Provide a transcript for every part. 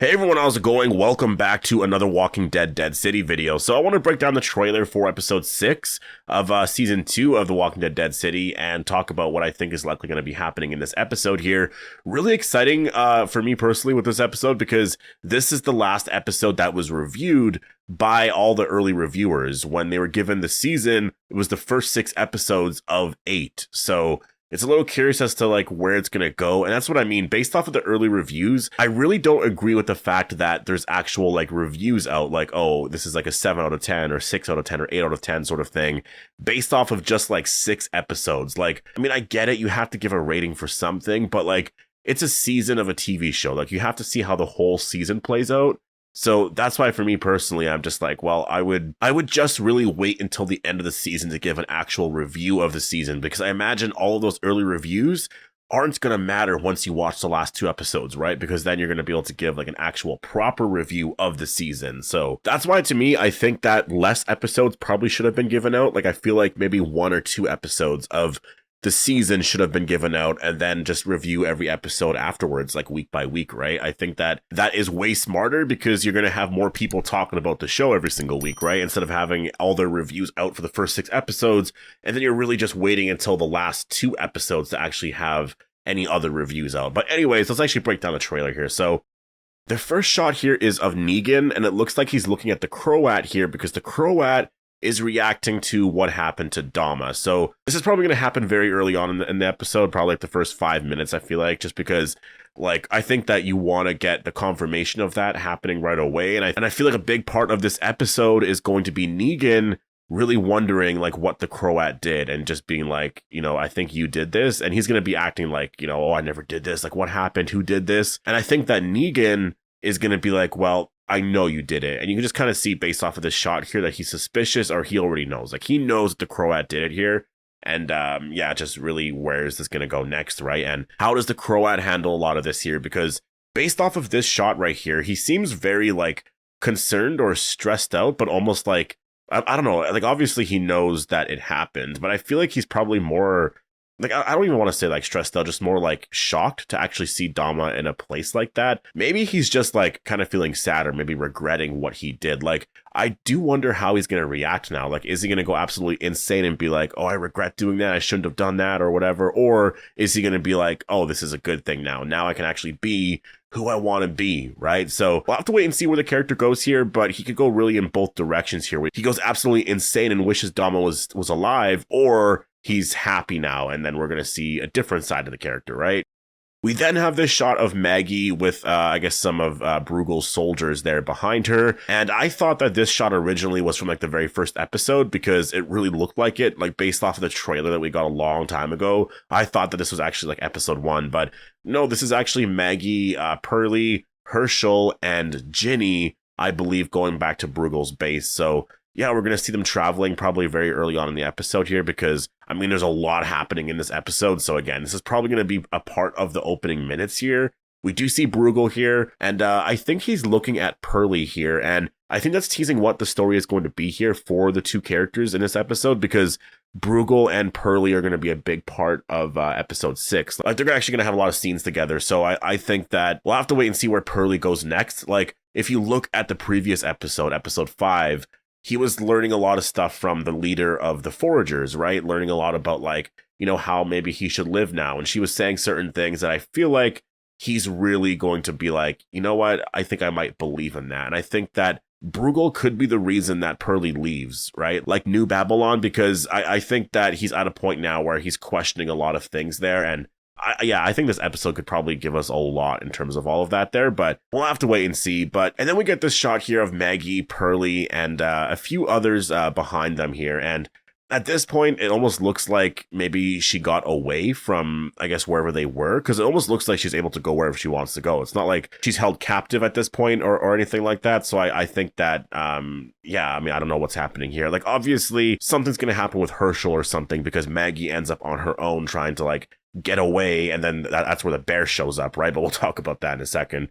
Hey everyone, how's it going? Welcome back to another Walking Dead Dead City video. So I want to break down the trailer for episode 6 of season 2 of the Walking Dead Dead City and talk about what I think is likely going to be happening in this episode here. Really exciting for me personally with this episode because this is the last episode that was reviewed by all the early reviewers. When they were given the season, it was the first 6 episodes of 8. So it's a little curious as to like where it's going to go. And that's what I mean. Based off of the early reviews, I really don't agree with the fact that there's actual like reviews out like, oh, this is like a 7 out of 10 or 6 out of 10 or 8 out of 10 sort of thing based off of just like 6 episodes. Like, I mean, I get it. You have to give a rating for something, but like it's a season of a TV show. Like you have to see how the whole season plays out. So that's why for me personally, I'm just like, well, I would just really wait until the end of the season to give an actual review of the season, because I imagine all of those early reviews aren't going to matter once you watch the last 2 episodes, right? Because then you're going to be able to give like an actual proper review of the season. So that's why to me, I think that less episodes probably should have been given out. Like I feel like maybe 1 or 2 episodes of the season should have been given out and then just review every episode afterwards, like week by week, right? I think that that is way smarter because you're going to have more people talking about the show every single week, right? Instead of having all their reviews out for the first 6 episodes, and then you're really just waiting until the last 2 episodes to actually have any other reviews out. But anyways, let's actually break down the trailer here. So the first shot here is of Negan, and it looks like he's looking at the Croat here because the Croat is reacting to what happened to Dama. So this is probably going to happen very early on in the episode, probably like the first 5 minutes, I feel like, just because like I think that you want to get the confirmation of that happening right away. And I feel like a big part of this episode is going to be Negan really wondering like what the Croat did and just being like, you know, I think you did this. And he's going to be acting like, you know, oh, I never did this. Like what happened? Who did this? And I think that Negan is going to be like, well, I know you did it. And you can just kind of see based off of this shot here that he's suspicious, or he already knows. Like he knows that the Croat did it here. And yeah, just really where is this going to go next, right? And how does the Croat handle a lot of this here? Because based off of this shot right here, he seems very like concerned or stressed out, but almost like, I don't know, like obviously he knows that it happened, but I feel like he's probably more like, I don't even want to say like stressed out, just more like shocked to actually see Dama in a place like that. Maybe he's just like kind of feeling sad or maybe regretting what he did. Like, I do wonder how he's going to react now. Like, is he going to go absolutely insane and be like, oh, I regret doing that. I shouldn't have done that or whatever. Or is he going to be like, oh, this is a good thing now. Now I can actually be who I want to be, right? So we'll have to wait and see where the character goes here, but he could go really in both directions here. He goes absolutely insane and wishes Dama was alive, or he's happy now, and then we're going to see a different side of the character, right? We then have this shot of Maggie with, I guess, some of Bruegel's soldiers there behind her. And I thought that this shot originally was from like the very first episode because it really looked like it, like based off of the trailer that we got a long time ago. I thought that this was actually like episode 1, but no, this is actually Maggie, Pearlie, Herschel, and Ginny, I believe, going back to Bruegel's base. So yeah, we're going to see them traveling probably very early on in the episode here because, I mean, there's a lot happening in this episode. So again, this is probably going to be a part of the opening minutes here. We do see Bruegel here, and I think he's looking at Pearlie here, and I think that's teasing what the story is going to be here for the 2 characters in this episode, because Bruegel and Pearlie are going to be a big part of episode 6. Like, they're actually going to have a lot of scenes together, so I think that we'll have to wait and see where Pearlie goes next. Like, if you look at the previous episode, episode 5, he was learning a lot of stuff from the leader of the Foragers, right? Learning a lot about, like, you know, how maybe he should live now. And she was saying certain things that I feel like he's really going to be like, you know what? I think I might believe in that. And I think that Bruegel could be the reason that Pearlie leaves, right? Like New Babylon, because I think that he's at a point now where he's questioning a lot of things there. And I think this episode could probably give us a lot in terms of all of that there, but we'll have to wait and see. And then we get this shot here of Maggie, Pearlie, and a few others behind them here. And at this point, it almost looks like maybe she got away from, I guess, wherever they were, because it almost looks like she's able to go wherever she wants to go. It's not like she's held captive at this point or anything like that. So I think that, yeah, I mean, I don't know what's happening here. Like, obviously, something's going to happen with Herschel or something, because Maggie ends up on her own trying to, like, get away, and then that's where the bear shows up, right? But we'll talk about that in a second.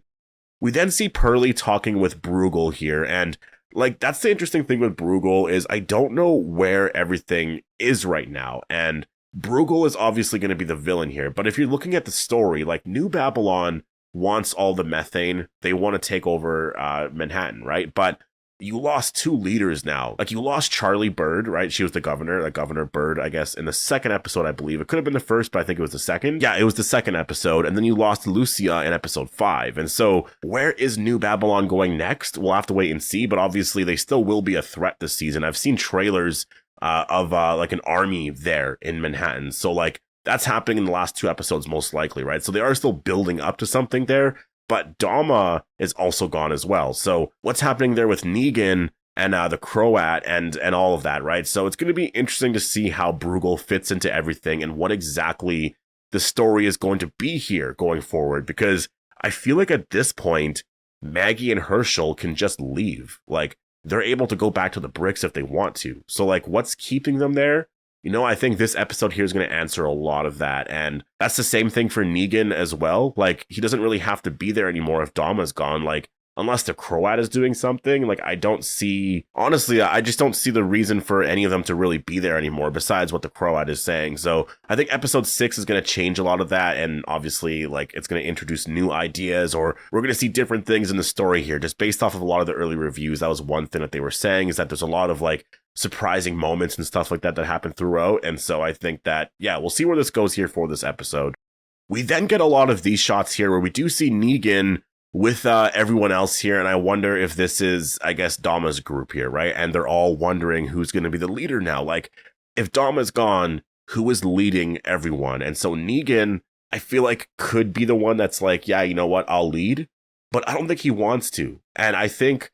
We then see Pearlie talking with Bruegel here, and like, that's the interesting thing with Bruegel is I don't know where everything is right now, and Bruegel is obviously going to be the villain here, but if you're looking at the story, like, New Babylon wants all the methane. They want to take over Manhattan, right? But you lost 2 leaders now. Like, you lost Charlie Bird, right? She was the governor, like Governor Bird, I guess, in the second episode, I believe. It could have been the first, but I think it was the second. Yeah, it was the second episode. And then you lost Lucia in episode 5. And so where is New Babylon going next? We'll have to wait and see, but obviously they still will be a threat this season. I've seen trailers of like an army there in Manhattan. So like that's happening in the last 2 episodes, most likely, right? So they are still building up to something there. But Dama is also gone as well. So what's happening there with Negan and the Croat and all of that, right? So it's going to be interesting to see how Bruegel fits into everything and what exactly the story is going to be here going forward. Because I feel like at this point, Maggie and Herschel can just leave. Like, they're able to go back to the bricks if they want to. So like, what's keeping them there? You know, I think this episode here is going to answer a lot of that. And that's the same thing for Negan as well. Like, he doesn't really have to be there anymore if Dama's gone. Like, unless the Croat is doing something, like, I don't see, honestly, I just don't see the reason for any of them to really be there anymore besides what the Croat is saying. So I think episode 6 is going to change a lot of that. And obviously, like, it's going to introduce new ideas, or we're going to see different things in the story here, just based off of a lot of the early reviews. That was one thing that they were saying, is that there's a lot of like surprising moments and stuff like that that happen throughout. And so I think that, yeah, we'll see where this goes here for this episode. We then get a lot of these shots here where we do see Negan with everyone else here, and I wonder if this is, I guess, Dama's group here, right? And they're all wondering who's going to be the leader now. Like, if Dama's gone, who is leading everyone? And so Negan, I feel like, could be the one that's like, yeah, you know what, I'll lead, but I don't think he wants to. And I think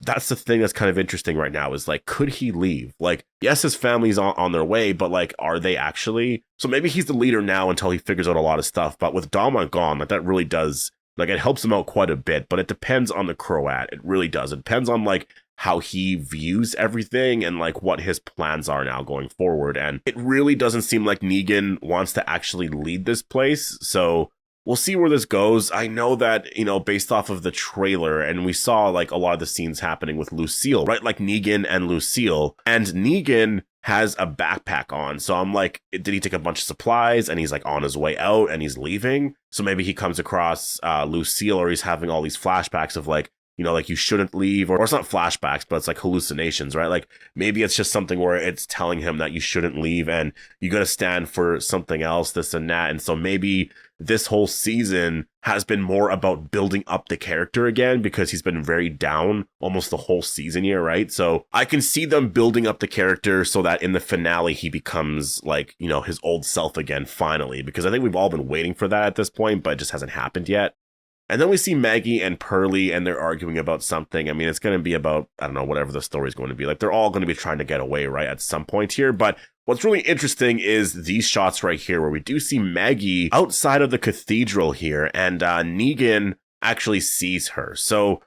that's the thing that's kind of interesting right now, is like, could he leave? Like, yes, his family's on their way, but like, are they actually? So maybe he's the leader now until he figures out a lot of stuff. But with Dama gone, like, that really does, like, it helps him out quite a bit. But it depends on the Croat. It really does. It depends on like how he views everything and like what his plans are now going forward. And it really doesn't seem like Negan wants to actually lead this place. So we'll see where this goes. I know that, you know, based off of the trailer, and we saw like a lot of the scenes happening with Lucille, right? Like Negan and Lucille. And Negan has a backpack on. So I'm like, did he take a bunch of supplies and he's like on his way out and he's leaving? So maybe he comes across Lucille, or he's having all these flashbacks of like, you know, like, you shouldn't leave, or it's not flashbacks, but it's like hallucinations, right? Like, maybe it's just something where it's telling him that you shouldn't leave and you got to stand for something else, this and that. And so maybe this whole season has been more about building up the character again, because he's been very down almost the whole season here, right? So I can see them building up the character so that in the finale he becomes like, you know, his old self again, finally, because I think we've all been waiting for that at this point, but it just hasn't happened yet. And then we see Maggie and Pearlie, and they're arguing about something. I mean, it's going to be about, I don't know, whatever the story's going to be. Like, they're all going to be trying to get away, right, at some point here. But what's really interesting is these shots right here, where we do see Maggie outside of the cathedral here, and Negan actually sees her. So,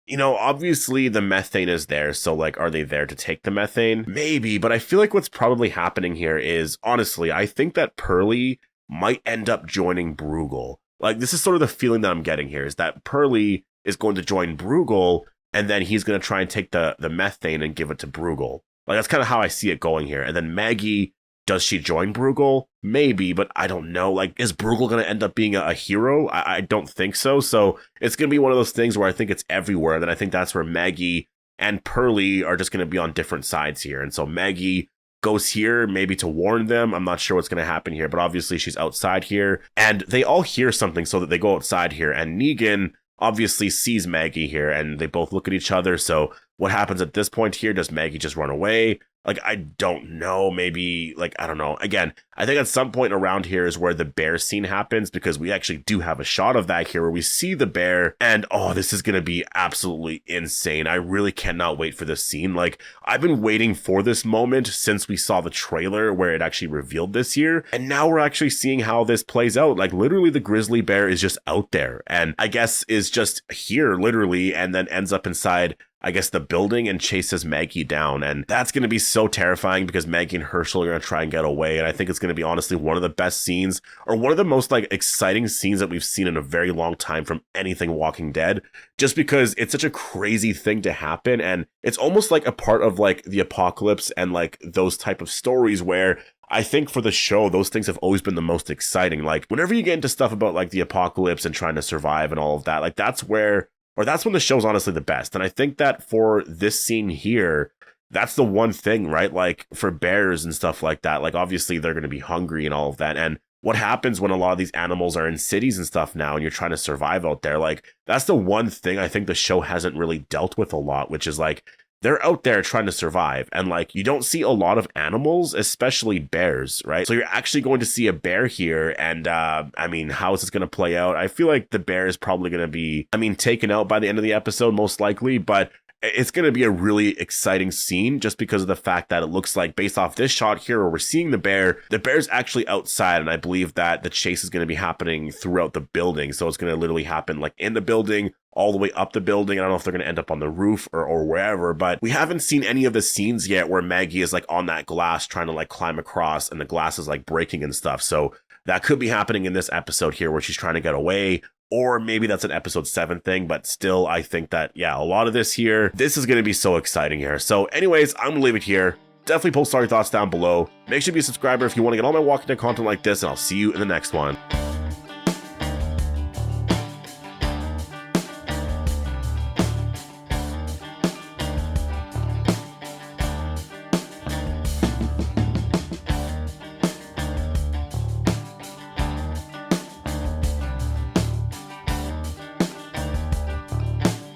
you know, obviously the methane is there. So, like, are they there to take the methane? Maybe, but I feel like what's probably happening here is, honestly, I think that Pearlie might end up joining Bruegel. Like, this is sort of the feeling that I'm getting here, is that Pearlie is going to join Bruegel, and then he's going to try and take the methane and give it to Bruegel. Like, that's kind of how I see it going here. And then Maggie, does she join Bruegel? Maybe, but I don't know. Like, is Bruegel going to end up being a hero? I don't think so. So it's going to be one of those things where I think it's everywhere. And then I think that's where Maggie and Pearlie are just going to be on different sides here. And so Maggie goes here maybe to warn them. I'm not sure what's going to happen here, but obviously she's outside here, and they all hear something, so that they go outside here, and Negan obviously sees Maggie here, and they both look at each other. So what happens at this point here? Does Maggie just run away? Like, I don't know. Maybe, like, I don't know. Again, I think at some point around here is where the bear scene happens, because we actually do have a shot of that here where we see the bear, and oh, this is going to be absolutely insane. I really cannot wait for this scene. Like, I've been waiting for this moment since we saw the trailer where it actually revealed this here, and now we're actually seeing how this plays out. Like, literally the grizzly bear is just out there, and I guess is just here literally, and then ends up inside, I guess, the building, and chases Maggie down. And that's going to be so terrifying, because Maggie and Herschel are going to try and get away. And I think it's going to be honestly one of the best scenes, or one of the most like exciting scenes that we've seen in a very long time from anything Walking Dead, just because it's such a crazy thing to happen. And it's almost like a part of like the apocalypse and like those type of stories where I think for the show, those things have always been the most exciting. Like whenever you get into stuff about like the apocalypse and trying to survive and all of that, like that's when the show's honestly the best. And I think that for this scene here, that's the one thing, right? Like for bears and stuff like that, like obviously they're going to be hungry and all of that. And what happens when a lot of these animals are in cities and stuff now and you're trying to survive out there? Like that's the one thing I think the show hasn't really dealt with a lot, which is like they're out there trying to survive. And like you don't see a lot of animals, especially bears, right? So you're actually going to see a bear here. And I mean, how is this going to play out? I feel like the bear is probably going to be, taken out by the end of the episode, most likely. But it's going to be a really exciting scene just because of the fact that it looks like, based off this shot here where we're seeing the bear's actually outside. And I believe that the chase is going to be happening throughout the building. So it's going to literally happen like in the building, all the way up the building. I don't know if they're going to end up on the roof or wherever, but we haven't seen any of the scenes yet where Maggie is like on that glass trying to like climb across and the glass is like breaking and stuff. So that could be happening in this episode here where she's trying to get away. Or maybe that's an episode 7 thing, but still, I think that, yeah, a lot of this is going to be so exciting here. So anyways, I'm going to leave it here. Definitely post all your thoughts down below. Make sure to be a subscriber if you want to get all my Walking Dead content like this, and I'll see you in the next one.